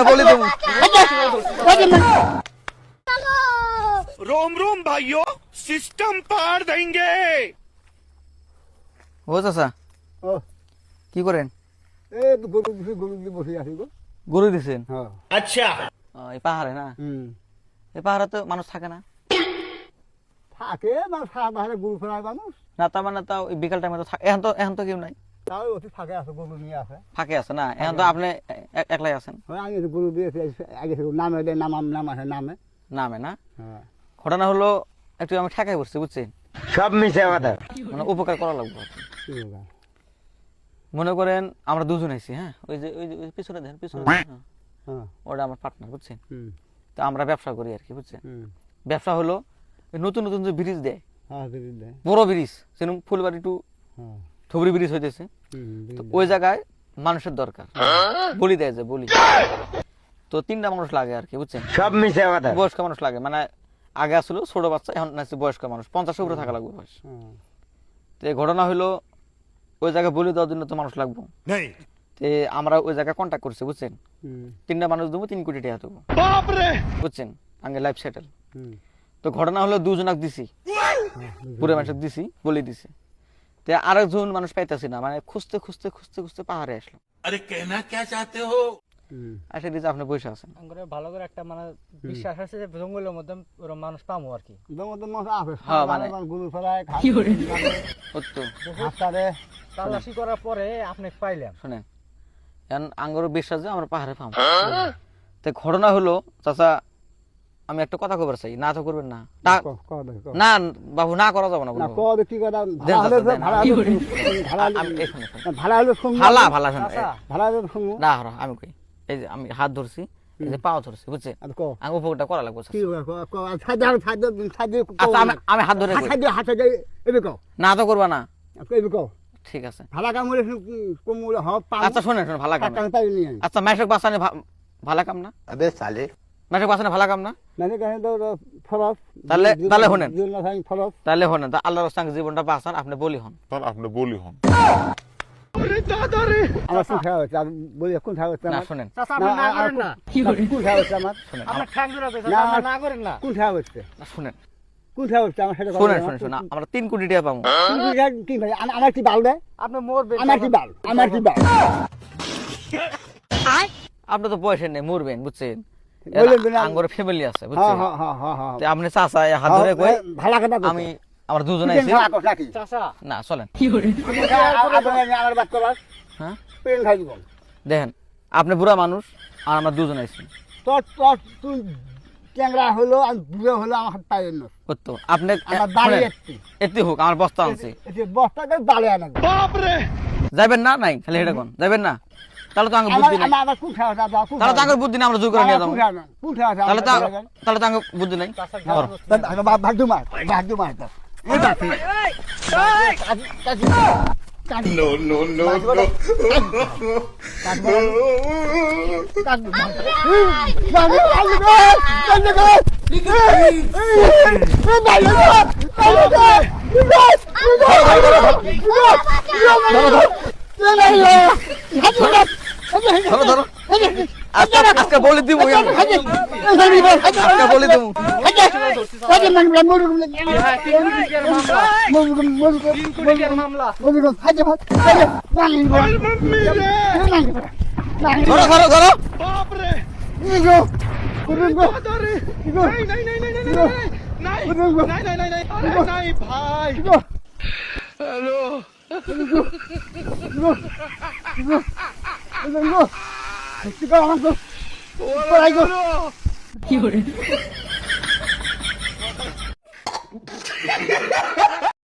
বলে দেবো। रोम रोम भाइयों, सिस्टम पार देंगे। ও চাচা ও কি করেন? এই তো গরু দিছি, গরু দিয়ে বসে আছি গো। গরু দিছেন? হ্যাঁ अच्छा, এই পাহাড়ে না? এই পাহাড়ে তো মানুষ থাকে না? থাকে না, সারা গরু ফেরায় মানুষ, না তার মানে তাও ওই বিকাল টাইমে তো থাকে। এখন তো কেউ নাই, তাও ওটি ফাঁকে আছে, গরু নিয়ে আছে। ফাঁকে আছে না? এখন তো আপনি একলাই আছেন। আমি তো গরু দিয়েছি আগে, নামে দেয়, নাম আছে নামে। নামে না? হ্যাঁ ঘটনা হলো একটু আমি ঠেকাই পড়ছি বুঝছেন, সব মিশে কথা। মানে উপকার করা লাগবে। কি বলবো? মনে করেন আমরা দুজন আইছি, হ্যাঁ ওই যে পিছনে দেখেন, পিছনে দেখেন, হ্যাঁ, হ্যাঁ ওটা আমার পার্টনার বুঝছেন। হুম তো আমরা ব্যবসা করি আর কি বুঝছেন। হুম ব্যবসা হলো ওই নতুন নতুন যে ব্রিজ দেয়, হ্যাঁ দিদি দেয়। বড় ব্রিজ, যেরকম ফুলবাড়ি টু হ্যাঁ ধুবড়ি ব্রিজ হইতেছে, তো দিদি ওই জায়গায় মানুষের দরকার, বলি দেয় যে বলি। তো 3টা মানুষ লাগে আর কি বুঝছেন, সব মিশে কথা। বয়স্ক মানুষ লাগে। মানে আগে আসলো ছোট বাচ্চা, এখন নাচছে বয়স্ক মানুষ, 50 উপরে থাকা লাগবে বয়স। হ্যাঁ তো এই ঘটনা হলো ওই জায়গায় বলি দেওয়ার জন্য তো মানুষ লাগবে। नहीं, তো আমরা ওই জায়গায় কন্ট্যাক্ট করছি বুঝছেন, হুম 3টা মানুষ দেবো, 3 কোটি টাকা দেবো बाप रे। বুঝছেন, আগে লাইফ সেটেল। হুম তো ঘটনা হলো 2 জনক দিছি, পুরো মানুষ দিছি, বলি দিছি। তো আরেকজন মানুষ পাইতেছি না, মানে খুঁজতে খুঁজতে খুঁজতে খুঁজতে পাহাড়ে আসলাম। अरे कहना क्या চাহতে हो? হুম আসে দিয়েছে আপনি বসে আছেন। করে ভালো করে একটা মানে বিশ্বাস আছে যে জঙ্গলের মধ্যে ওরকম মানুষ পাবো আর কি। দমদম মাছ আছে, হ্যাঁ, মানে- গরু ফেরায়, সত্য হাসারে। তালাশি করার পরে আপনি পাইলাম। শোনেন, এখন আঙ্গর বিশ্বাস যে আমরা পাহাড়ে পাবো। তো ঘটনা হলো চাচা, আমি একটা কথা কবার চাই, না তো করবেন না। না বাবু, না করা যাবে না না বলবো। কবে কি কথা, দেন ভাড়া হলে চাচা, দেন। ভাড়া হলে ভাড়া আমি এই শোনেন, শোনেন। ভাড়া হলে শুনবো, ভালা ভালা শোনেন, চাচা, ভাড়া হলে শুনবো। না হরো, আমি কই, এই যে আমি হাত ধরছি, এই যে পাও ধরছি বুঝছেন, আর কো আমি উপকারটা করা লাগবে কি চাচা। খাদ্য খাদ্য খাদ্য আচ্ছা আমি হাত ধরে কই। খাদ্য হাতে যাই এবে কো না তো করবা না, এবে কো ঠিক আছে। ভাড়া কাম হলে কমুলে হ পা আচ্ছা শোনেন, শোনেন, ভালা কাম না। টাকা পাই নি আচ্ছা মাইশক বাসানে ভালা কাম না, আবে সালে মাইশক বাসানে ভালা কাম না। মানে কেন তো ফরজ, তাহলে শুনেন, দিন না থাকি ফরজ। তাহলে হনেন, তা আল্লাহর রাস্তায় জীবনটা বাঁচান, আপনি বলি হন। আমার কোন খাওয়া হচ্ছে, বলি কোন খাওয়া হচ্ছে না আমার, শোনেন, চাচা আপনি না করেন না। কোন খাওয়া হচ্ছে আমার, শোনেন, আপনার ঠ্যাং ধরে আছে, না, চাচা আপনি না করেন না। কোন খাওয়া হচ্ছে, শুনেন, কোন খাওয়া হচ্ছে আমার সাথে শুনেন, শুনেন, শুনেন, আমরা 3 কোটি টাকা পাবো। কি ভাই আমার কি বাল দেয়, আপনি মরবেন। আমার কি বাল, আমার কি বাল আপনি তো পয়সা নেই, মরবেন বুঝছেন, বললেন তো না। আঙ্গর ফ্যামিলি আছে হ্যাঁ বুঝছেন। হ্যাঁ হ্যাঁ হ্যাঁ হ্যাঁ তো আপনি চাচা এই হাত ধরে কই, ভাড়া কথা আমি আমরা দুজন তুই আইছি। ভাড়া কর নাকি, চাচা না চলেন, আমার বাদ করার হ্যাঁ পেন খাই দিব, দেখেন, আপনি বুড়া মানুষ আর আমরা দুজন আইছি। তোর তোর তুই ট্যাংরা হলো আর বুড়ো হলো আমার হাত পাই না, কত আপনি আমার বাড়ি শুনেন, একটি এতে হোক, আমার বস্তা আনছি, বস্তাকে বাড়ি আনা बाप रे। যাবেন না? নাই খালি এটা কোন যাবেন না, তাহলে তো আঙ্গ বুদ্ধি নাই, আমার কোন খাওয়া যাবে, তাহলে তো আঙ্গ বুদ্ধি নাই, আমরা জোর করে নিয়ে যাবো। কোন খাওয়া যাবে, তাহলে তো আঙ্গ বুদ্ধি নাই। ভাগ্য মার ভাগ্য মার No, no, no, no. ধরো ধরো, আজকে বলে দিব, আজকে বলে দিব। মামলা। ধরো ধরো ধরো, बाप रे। नहीं, नहीं, नहीं, नहीं, नहीं, नहीं, नहीं, नहीं, नहीं, नहीं, अरे नहीं भाई। हेलो। কি করে